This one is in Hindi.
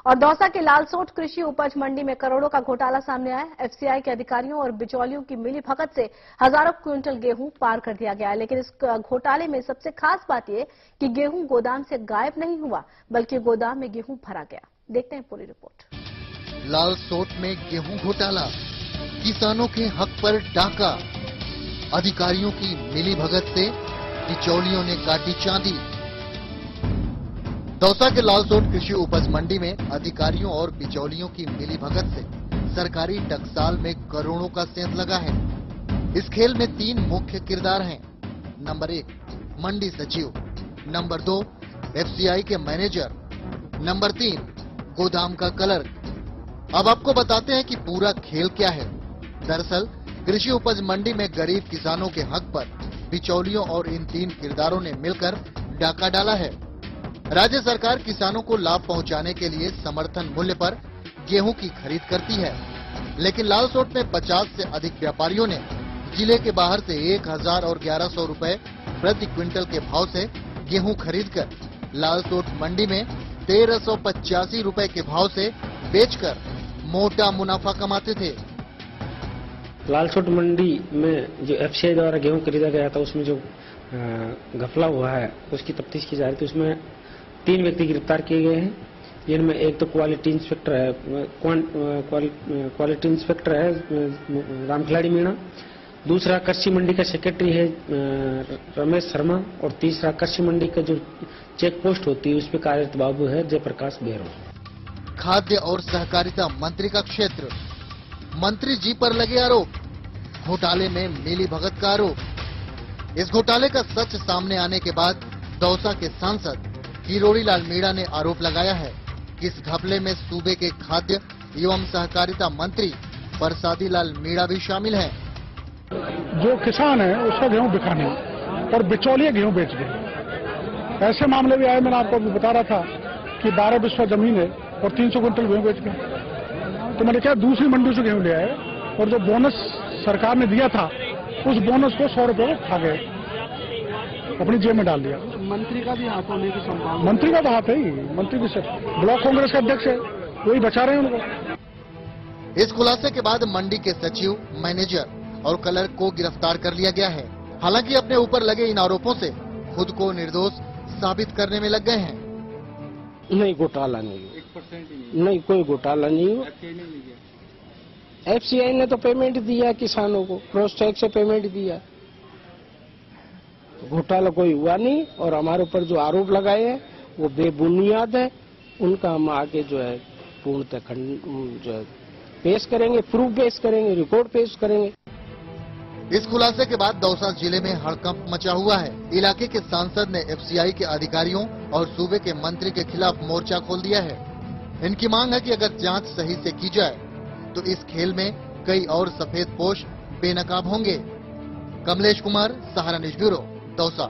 और दौसा के लालसोट कृषि उपज मंडी में करोड़ों का घोटाला सामने आया। एफसीआई के अधिकारियों और बिचौलियों की मिलीभगत से हजारों क्विंटल गेहूं पार कर दिया गया। लेकिन इस घोटाले में सबसे खास बात यह कि गेहूं गोदाम से गायब नहीं हुआ, बल्कि गोदाम में गेहूं भरा गया। देखते हैं पूरी रिपोर्ट। लालसोट में गेहूं घोटाला, किसानों के हक पर डाका, अधिकारियों की मिलीभगत से बिचौलियों ने काटी चांदी। दौसा के लालसोट कृषि उपज मंडी में अधिकारियों और बिचौलियों की मिलीभगत से सरकारी टकसाल में करोड़ों का सेंध लगा है। इस खेल में 3 मुख्य किरदार हैं। नंबर 1 मंडी सचिव, नंबर 2 एफसीआई के मैनेजर, नंबर 3 गोदाम का क्लर्क। अब आपको बताते हैं कि पूरा खेल क्या है। दरअसल कृषि उपज मंडी में गरीब किसानों के हक पर बिचौलियों और इन 3 किरदारों ने मिलकर डाका डाला है। राज्य सरकार किसानों को लाभ पहुंचाने के लिए समर्थन मूल्य पर गेहूं की खरीद करती है, लेकिन लालसोट में 50 से अधिक व्यापारियों ने जिले के बाहर से 1000 और 1100 रुपए प्रति क्विंटल के भाव से गेहूं खरीदकर लालसोट मंडी में 1385 रुपए के भाव से बेचकर मोटा मुनाफा कमाते थे। लालसोट मंडी में जो एफसीआई द्वारा गेहूं खरीदा गया था, उसमें जो घपला हुआ है उसकी तफ्तीश की जा रही थी। उसमें 3 व्यक्ति गिरफ्तार किए गए हैं, जिनमें एक तो क्वालिटी इंस्पेक्टर है रामखिलाड़ी मीणा, दूसरा कृषि मंडी का सेक्रेटरी है रमेश शर्मा, और तीसरा कृषि मंडी का जो चेक पोस्ट होती है उस पर कार्यरत बाबू है जयप्रकाश बेरो। खाद्य और सहकारिता मंत्री का क्षेत्र, मंत्री जी पर लगे आरोप, घोटाले में मिलीभगत का आरोप। इस घोटाले का सच सामने आने के बाद दौसा के सांसद किरोड़ी लाल मीणा ने आरोप लगाया है कि इस घपले में सूबे के खाद्य एवं सहकारिता मंत्री परसादी लाल मीणा भी शामिल हैं। जो किसान है उसका गेहूं बिका नहीं और बिचौलिए गेहूं बेच गए। ऐसे मामले भी आए। मैंने आपको बता रहा था कि 12 बिस्वा जमीन है और 300 क्विंटल गेहूं बेच गए। तो मैंने क्या दूसरी मंडी से गेहूं ले आए और जो बोनस सरकार ने दिया था उस बोनस को 100 रुपए को खा गए, अपनी जेब में डाल दिया। मंत्री का भी हाथ होने की संभावना? मंत्री का तो हाथ है ही, मंत्री भी सर ब्लॉक कांग्रेस के अध्यक्ष है, वही बचा रहे हैं उनको। इस खुलासे के बाद मंडी के सचिव, मैनेजर और क्लर्क को गिरफ्तार कर लिया गया है। हालांकि अपने ऊपर लगे इन आरोपों से खुद को निर्दोष साबित करने में लग गए हैं। नहीं, घोटाला नहीं, कोई घोटाला नहीं हुआ। एफसीआई ने तो पेमेंट दिया किसानों को, क्रॉस चेक से पेमेंट दिया, घोटाला कोई हुआ नहीं। और हमारे ऊपर जो आरोप लगाए हैं वो बेबुनियाद है, उनका हम आगे जो है पूर्णतः जो है पेश करेंगे, प्रूफ पेश करेंगे, रिपोर्ट पेश करेंगे। इस खुलासे के बाद दौसा जिले में हड़कंप मचा हुआ है। इलाके के सांसद ने एफसीआई के अधिकारियों और सूबे के मंत्री के खिलाफ मोर्चा खोल दिया है। इनकी मांग है कि अगर जांच सही से की जाए तो इस खेल में कई और सफेद पोश बेनकाब होंगे। कमलेश कुमार, सहारा न्यूज ब्यूरो, दौसा।